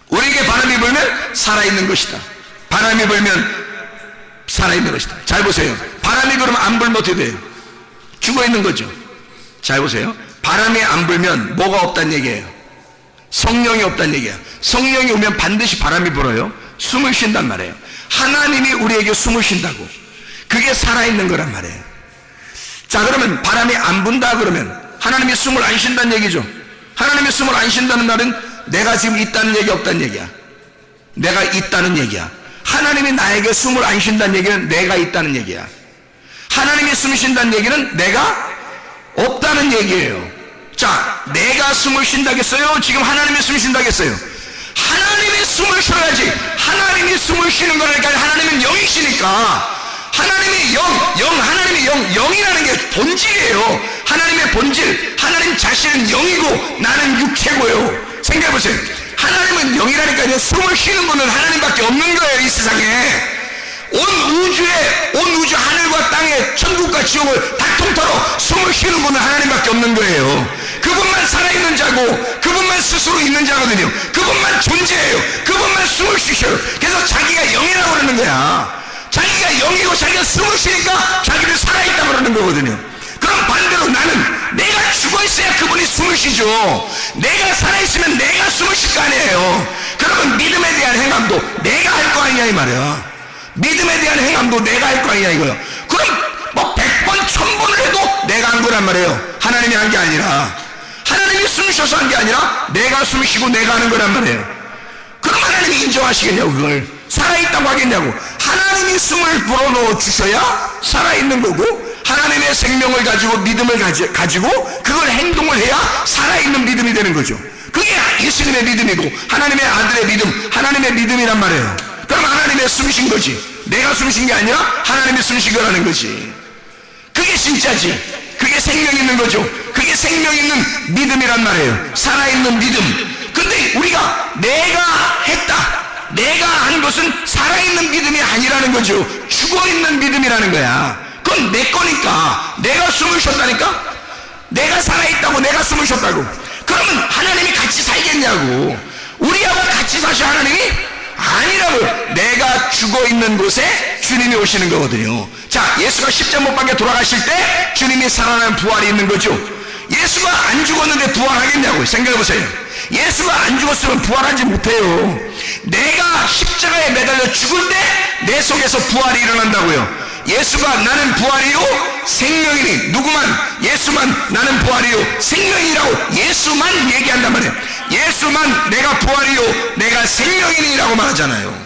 우리에게 바람이 불면 살아있는 것이다. 바람이 불면 살아있는 것이다. 잘 보세요. 바람이 그러면 안 불면 어떻게 돼요? 죽어있는 거죠. 잘 보세요. 바람이 안 불면 뭐가 없다는 얘기예요? 성령이 없다는 얘기야. 성령이 오면 반드시 바람이 불어요. 숨을 쉰단 말이에요. 하나님이 우리에게 숨을 쉰다고. 그게 살아있는 거란 말이에요. 자, 그러면 바람이 안 분다 그러면 하나님이 숨을 안 쉰다는 얘기죠. 하나님이 숨을 안 쉰다는 말은 내가 지금 있다는 얘기 없다는 얘기야. 내가 있다는 얘기야. 하나님이 나에게 숨을 안 쉰다는 얘기는 내가 있다는 얘기야. 하나님이 숨 쉰다는 얘기는 내가 없다는 얘기예요. 자, 내가 숨을 쉰다겠어요? 지금 하나님이 숨 쉰다겠어요? 하나님이 숨을 쉬어야지. 하나님이 숨을 쉬는 거니까. 하나님은 영이시니까. 하나님이 하나님이 영이라는 게 본질이에요. 하나님의 본질, 하나님 자신은 영이고 나는 육체고요. 생각해보세요. 하나님은 영이라니까요. 숨을 쉬는 분은 하나님밖에 없는 거예요. 이 세상에 온 우주 하늘과 땅에 천국과 지옥을 다 통틀어 숨을 쉬는 분은 하나님밖에 없는 거예요. 그분만 살아있는 자고 그분만 스스로 있는 자거든요. 그분만 존재해요. 그분만 숨을 쉬셔요. 그래서 자기가 영이라고 그러는 거야. 자기가 영이고 자기가 숨을 쉬니까 자기는 살아있다고 그러는 거거든요. 그럼 반대로 나는 내가 죽어있어야 그분이 숨을 쉬죠. 내가 살아있으면 내가 숨을 쉴 거 아니에요. 그러면 믿음에 대한 행함도 내가 할 거 아니냐 이 말이야. 믿음에 대한 행함도 내가 할 거 아니냐 이거요. 그럼 뭐 100번 1000번을 해도 내가 한 거란 말이에요. 하나님이 한 게 아니라, 하나님이 숨 쉬어서 한 게 아니라 내가 숨 쉬고 내가 하는 거란 말이에요. 그럼 하나님이 인정하시겠냐고. 그걸 살아있다고 하겠냐고. 하나님이 숨을 불어넣어 주셔야 살아있는 거고, 하나님의 생명을 가지고 믿음을 가지고 그걸 행동을 해야 살아있는 믿음이 되는 거죠. 그게 예수님의 믿음이고 하나님의 아들의 믿음, 하나님의 믿음이란 말이에요. 그럼 하나님의 숨쉰 거지. 내가 숨쉰 게 아니라 하나님이 숨쉰 거라는 거지. 그게 진짜지. 그게 생명 있는 거죠. 그게 생명 있는 믿음이란 말이에요. 살아있는 믿음. 근데 우리가 내가 했다, 내가 한 것은 살아있는 믿음이 아니라는 거죠. 죽어있는 믿음이라는 거야. 그건 내 거니까. 내가 숨을 쉬었다니까. 내가 살아있다고, 내가 숨을 쉬었다고. 그러면 하나님이 같이 살겠냐고. 우리하고 같이 사셔 하나님이? 아니라고요. 내가 죽어있는 곳에 주님이 오시는 거거든요. 자, 예수가 십자가 못 박혀 돌아가실 때 주님이 살아난 부활이 있는 거죠. 예수가 안 죽었는데 부활하겠냐고. 생각해보세요. 예수가 안 죽었으면 부활하지 못해요. 내가 십자가에 매달려 죽을 때 내 속에서 부활이 일어난다고요. 예수가 나는 부활이요 생명이니, 누구만, 예수만 나는 부활이요 생명이라고 예수만 얘기한단 말이에요. 예수만 내가 부활이요 내가 생명이니라고 말하잖아요.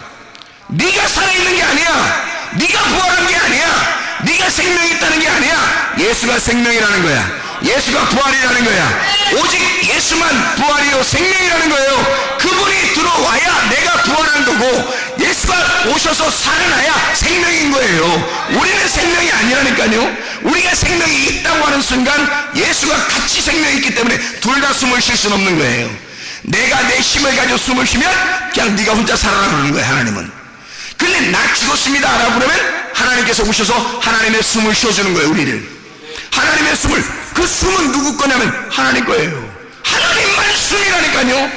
네가 살아있는 게 아니야. 네가 부활한 게 아니야. 네가 생명이 있다는 게 아니야. 예수가 생명이라는 거야. 예수가 부활이라는 거야. 오직 예수만 부활이요 생명이라는 거예요. 그분이 들어와야 내가 부활한 거고, 예수가 오셔서 살아나야 생명인 거예요. 우리는 생명이 아니라니까요. 우리가 생명이 있다고 하는 순간 예수가 같이 생명이 있기 때문에 둘 다 숨을 쉴 수는 없는 거예요. 내가 내 힘을 가지고 숨을 쉬면 그냥 네가 혼자 살아나는 거예요. 하나님은. 근데 나 죽었습니다 라고 그러면 하나님께서 오셔서 하나님의 숨을 쉬어주는 거예요. 우리를. 하나님의 숨을, 그 숨은 누구 거냐면 하나님 거예요. 하나님만 숨이라니까요.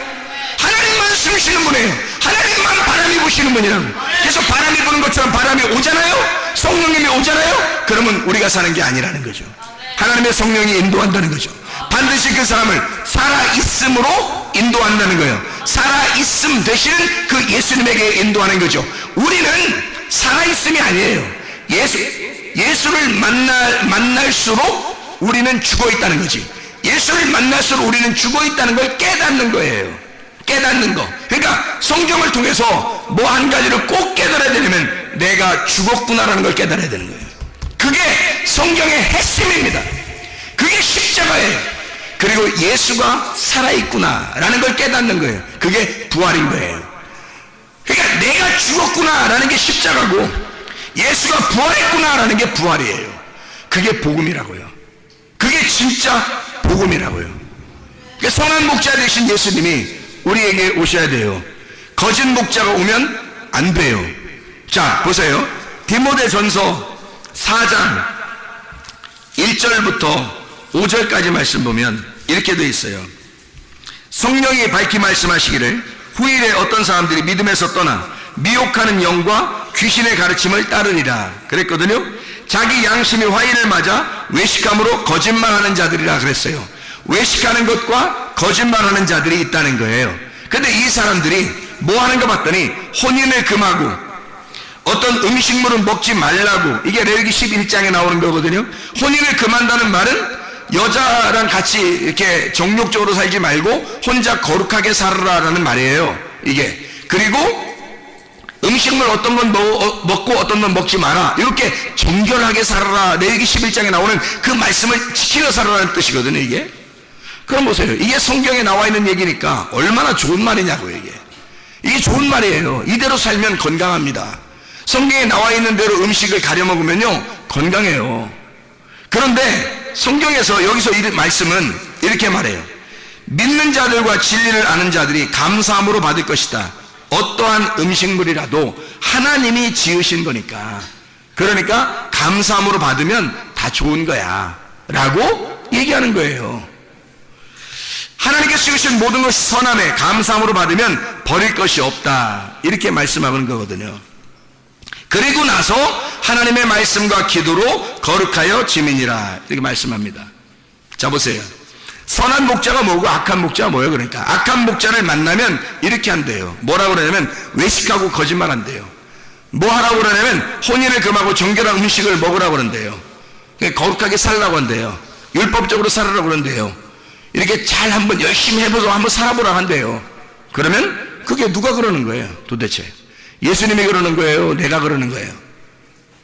하나님만 숨 쉬는 분이에요. 하나님만 바람이 부시는 분이라고. 그래서 바람이 부는 것처럼 바람이 오잖아요. 성령님이 오잖아요. 그러면 우리가 사는 게 아니라는 거죠. 하나님의 성령이 인도한다는 거죠. 반드시 그 사람을 살아있음으로 인도한다는 거예요. 살아있음 대신 그 예수님에게 인도하는 거죠. 우리는 살아있음이 아니에요. 예수를 만날수록 우리는 죽어있다는 거지. 예수를 만날수록 우리는 죽어있다는 걸 깨닫는 거예요. 깨닫는 거. 그러니까 성경을 통해서 뭐 한 가지를 꼭 깨달아야 되려면 내가 죽었구나라는 걸 깨달아야 되는 거예요. 그게 성경의 핵심입니다. 그게 십자가예요. 그리고 예수가 살아있구나라는 걸 깨닫는 거예요. 그게 부활인 거예요. 그러니까 내가 죽었구나라는 게 십자가고 예수가 부활했구나라는 게 부활이에요. 그게 복음이라고요. 그게 진짜 복음이라고요. 그러니까 선한 목자 되신 예수님이 우리에게 오셔야 돼요. 거짓 목자가 오면 안 돼요. 자, 보세요. 디모데전서 4장 1절부터 5절까지 말씀 보면 이렇게 되어 있어요. 성령이 밝히 말씀하시기를 후일에 어떤 사람들이 믿음에서 떠나 미혹하는 영과 귀신의 가르침을 따르리라 그랬거든요. 자기 양심이 화인을 맞아 외식함으로 거짓말하는 자들이라 그랬어요. 외식하는 것과 거짓말하는 자들이 있다는 거예요. 근데 이 사람들이 뭐 하는 거 봤더니 혼인을 금하고 어떤 음식물은 먹지 말라고, 이게 레위기 11장에 나오는 거거든요. 혼인을 금한다는 말은 여자랑 같이 이렇게 정욕적으로 살지 말고 혼자 거룩하게 살아라라는 말이에요. 이게. 그리고 음식물 어떤 건 먹고 어떤 건 먹지 마라. 이렇게 정결하게 살아라. 레위기 11장에 나오는 그 말씀을 지키며 살아라는 뜻이거든요, 이게. 그럼 보세요. 이게 성경에 나와 있는 얘기니까 얼마나 좋은 말이냐고요, 이게. 이게 좋은 말이에요. 이대로 살면 건강합니다. 성경에 나와 있는 대로 음식을 가려 먹으면요, 건강해요. 그런데 성경에서 여기서 이 말씀은 이렇게 말해요. 믿는 자들과 진리를 아는 자들이 감사함으로 받을 것이다. 어떠한 음식물이라도 하나님이 지으신 거니까, 그러니까 감사함으로 받으면 다 좋은 거야 라고 얘기하는 거예요. 하나님께서 지으신 모든 것이 선함에 감사함으로 받으면 버릴 것이 없다, 이렇게 말씀하는 거거든요. 그리고 나서 하나님의 말씀과 기도로 거룩하여 지민이라, 이렇게 말씀합니다. 자, 보세요. 선한 목자가 뭐고 악한 목자가 뭐예요? 그러니까 악한 목자를 만나면 이렇게 한대요. 뭐라고 그러냐면 외식하고 거짓말 한대요. 뭐 하라고 그러냐면 혼인을 금하고 정결한 음식을 먹으라고 그런대요. 거룩하게 살라고 한대요. 율법적으로 살으라고 그런대요. 이렇게 잘 한번 열심히 해보고 한번 살아보라고 한대요. 그러면 그게 누가 그러는 거예요, 도대체? 예수님이 그러는 거예요? 내가 그러는 거예요?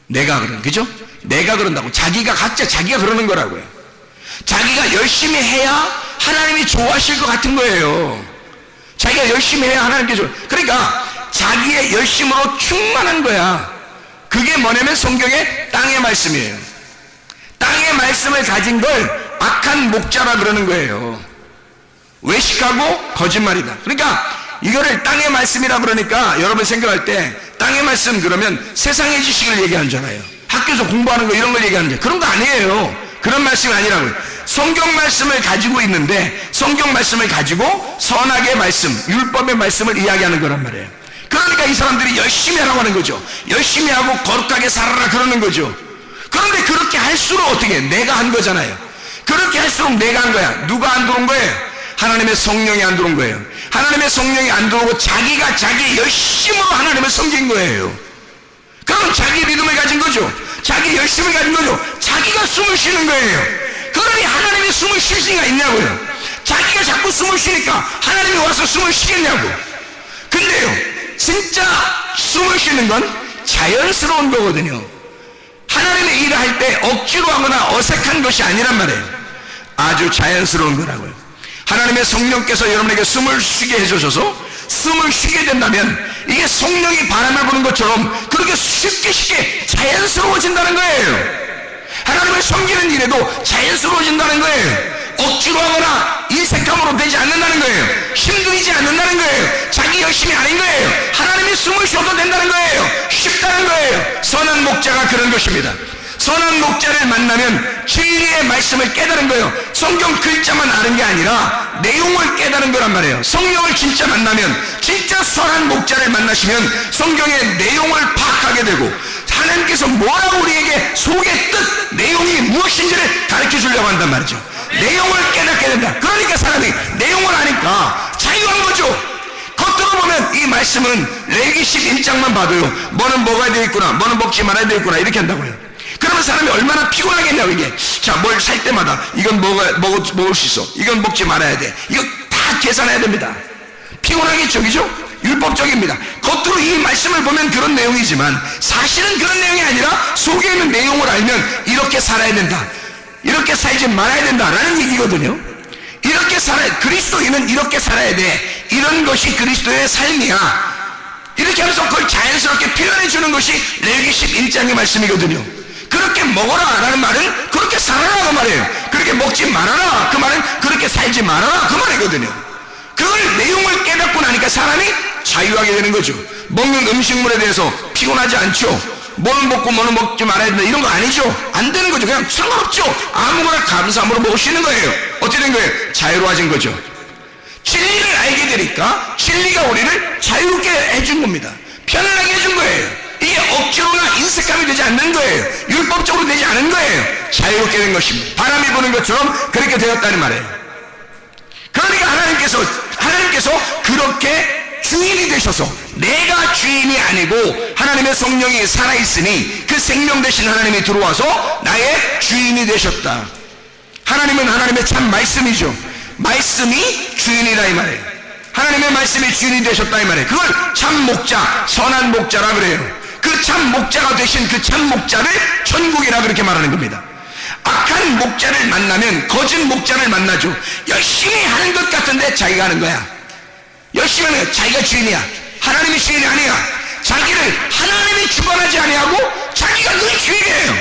내가 그러는, 그죠? 내가 그런다고. 각자 자기가 그러는 거라고요. 자기가 열심히 해야 하나님이 좋아하실 것 같은 거예요. 자기가 열심히 해야 하나님께 그러니까 자기의 열심으로 충만한 거야. 그게 뭐냐면 성경의 땅의 말씀이에요. 땅의 말씀을 가진 걸 악한 목자라 그러는 거예요. 외식하고 거짓말이다. 그러니까 이거를 땅의 말씀이라 그러니까 여러분 생각할 때 땅의 말씀 그러면 세상의 지식을 얘기하는 줄 알아요. 학교에서 공부하는 거 이런 걸 얘기하는 게, 그런 거 아니에요. 그런 말씀이 아니라고요. 성경 말씀을 가지고 있는데 성경 말씀을 가지고 선악의 말씀, 율법의 말씀을 이야기하는 거란 말이에요. 그러니까 이 사람들이 열심히 하라고 하는 거죠. 열심히 하고 거룩하게 살아라 그러는 거죠. 그런데 그렇게 할수록 어떻게 해? 내가 한 거잖아요. 그렇게 할수록 내가 한 거야. 누가 안 들어온 거예요? 하나님의 성령이 안 들어온 거예요. 하나님의 성령이 안 들어오고 자기가 자기 열심으로 하나님을 섬긴 거예요. 그럼 자기 믿음을 가진 거죠. 자기 열심을 가진 거죠. 자기가 숨을 쉬는 거예요. 그러니 하나님이 숨을 쉴 수가 있냐고요. 자기가 자꾸 숨을 쉬니까 하나님이 와서 숨을 쉬겠냐고. 근데요, 진짜 숨을 쉬는 건 자연스러운 거거든요. 하나님의 일을 할 때 억지로 하거나 어색한 것이 아니란 말이에요. 아주 자연스러운 거라고요. 하나님의 성령께서 여러분에게 숨을 쉬게 해주셔서 숨을 쉬게 된다면 이게 성령이 바람을 부는 것처럼 그렇게 쉽게 자연스러워진다는 거예요. 하나님을 섬기는 일에도 자연스러워진다는 거예요. 억지로 하거나 인색함으로 되지 않는다는 거예요. 힘들이지 않는다는 거예요. 자기 열심히 아닌 거예요. 하나님이 숨을 쉬어도 된다는 거예요. 쉽다는 거예요. 선한 목자가 그런 것입니다. 선한 목자를 만나면 진리의 말씀을 깨달은 거예요. 성경 글자만 아는 게 아니라 내용을 깨달은 거란 말이에요. 성령을 진짜 만나면, 진짜 선한 목자를 만나시면 성경의 내용을 파악하게 되고 하나님께서 뭐라고 우리에게 속의 뜻, 내용이 무엇인지를 가르쳐 주려고 한단 말이죠. 내용을 깨닫게 된다. 그러니까 사람이 내용을 아니까 자유한 거죠. 겉으로 보면 이 말씀은 레위기 11장만 봐도요, 뭐는 먹어야 되겠구나, 뭐는 먹지 말아야 되겠구나, 이렇게 한다고요. 그러면 사람이 얼마나 피곤하겠냐고. 이게 자, 뭘 살 때마다 이건 먹을 수 있어, 이건 먹지 말아야 돼, 이거 다 계산해야 됩니다. 피곤하겠죠, 그죠? 율법적입니다. 겉으로 이 말씀을 보면 그런 내용이지만 사실은 그런 내용이 아니라 속에 있는 내용을 알면 이렇게 이렇게 살아야 된다, 이렇게 살지 말아야 된다라는 얘기거든요. 이렇게 살아야, 그리스도인은 이렇게 살아야 돼, 이런 것이 그리스도의 삶이야, 이렇게 하면서 그걸 자연스럽게 표현해 주는 것이 레위기 11장의 말씀이거든요. 그렇게 먹어라 라는 말은 그렇게 살아라 그 말이에요. 그렇게 먹지 말아라 그 말은 그렇게 살지 말아라 그 말이거든요. 그걸 내용을 깨닫고 나니까 사람이 자유하게 되는 거죠. 먹는 음식물에 대해서 피곤하지 않죠. 뭐는 먹고 뭐는 먹지 말아야 된다 이런 거 아니죠. 안 되는 거죠. 그냥 상관없죠. 아무거나 감사함으로 먹을 수 있는 거예요. 어떻게 된 거예요? 자유로워진 거죠. 진리를 알게 되니까 진리가 우리를 자유롭게 해준 겁니다. 편안하게 해준 거예요. 이게 억지로나 인색함이 되지 않는 거예요. 율법적으로 되지 않은 거예요. 자유롭게 된 것입니다. 바람이 부는 것처럼 그렇게 되었다는 말이에요. 그러니까 하나님께서 그렇게 주인이 되셔서, 내가 주인이 아니고 하나님의 성령이 살아있으니 그 생명 되신 하나님이 들어와서 나의 주인이 되셨다. 하나님은 하나님의 참 말씀이죠. 말씀이 주인이라 이 말이에요. 하나님의 말씀이 주인이 되셨다 이 말이에요. 그걸 참 목자, 선한 목자라 그래요. 그 참 목자가 되신 그 참 목자를 천국이라 그렇게 말하는 겁니다. 악한 목자를 만나면 거짓 목자를 만나죠. 열심히 하는 것 같은데 자기가 하는 거야. 열심히 하는 거야. 자기가 주인이야. 하나님이 주인이 아니야. 자기를 하나님이 주관하지 아니하고 자기가 늘 주인이에요.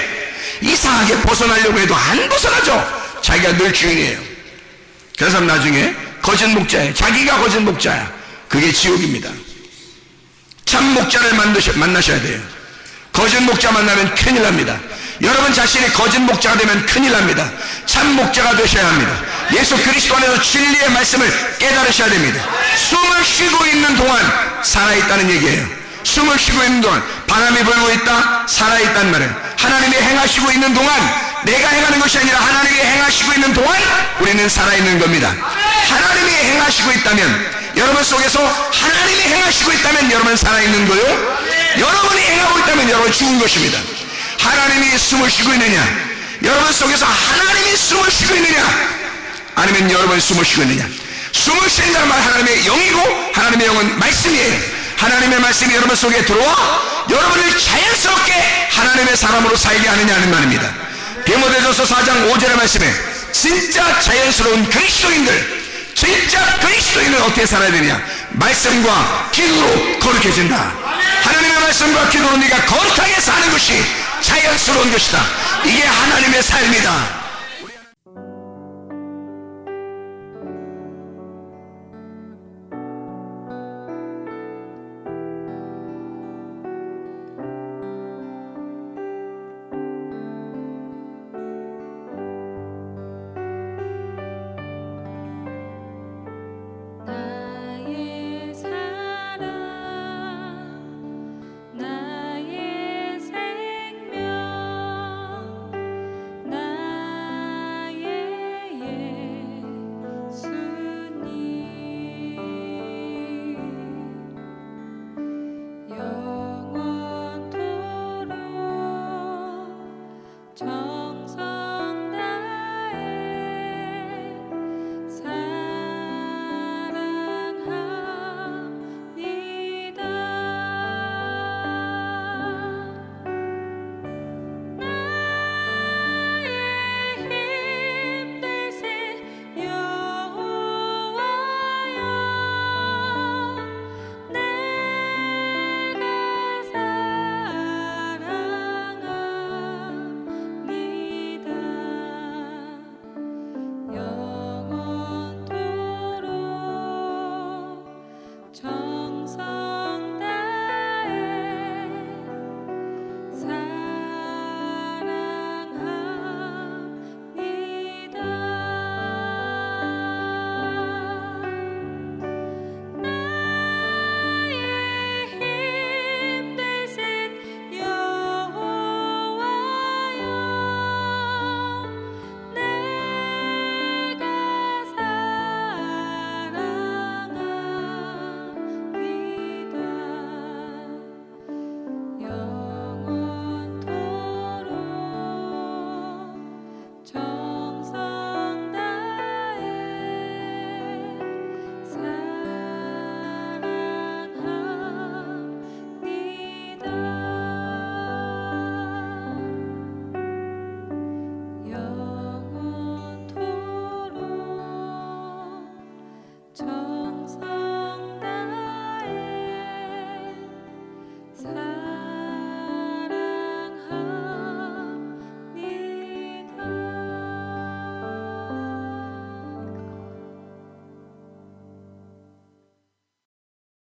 이상하게 벗어나려고 해도 안 벗어나죠. 자기가 늘 주인이에요. 그래서 나중에 거짓 목자예요. 자기가 거짓 목자야. 그게 지옥입니다. 참 목자를 만나셔야 돼요. 거짓 목자 만나면 큰일 납니다. 여러분 자신이 거짓 목자가 되면 큰일 납니다. 참 목자가 되셔야 합니다. 예수 그리스도 안에서 진리의 말씀을 깨달으셔야 됩니다. 숨을 쉬고 있는 동안 살아있다는 얘기예요. 숨을 쉬고 있는 동안, 바람이 불고 있다, 살아있단 말이에요. 하나님이 행하시고 있는 동안, 내가 행하는 것이 아니라 하나님이 행하시고 있는 동안 우리는 살아있는 겁니다. 하나님이 행하시고 있다면, 여러분 속에서 하나님이 행하시고 있다면 여러분 살아있는 거요. 여러분이 행하고 있다면 여러분 죽은 것입니다. 하나님이 숨을 쉬고 있느냐, 여러분 속에서 하나님이 숨을 쉬고 있느냐, 아니면 여러분이 숨을 쉬고 있느냐. 숨을 쉰다는 말 하나님의 영이고, 하나님의 영은 말씀이에요. 하나님의 말씀이 여러분 속에 들어와 여러분을 자연스럽게 하나님의 사람으로 살게 하느냐는 말입니다. 디모데전서 4장 5절의 말씀에 진짜 자연스러운 그리스도인들, 진짜 그리스도인은 어떻게 살아야 되냐? 말씀과 기도로 거룩해진다. 하나님의 말씀과 기도로 네가 거룩하게 사는 것이 자연스러운 것이다. 이게 하나님의 삶이에요.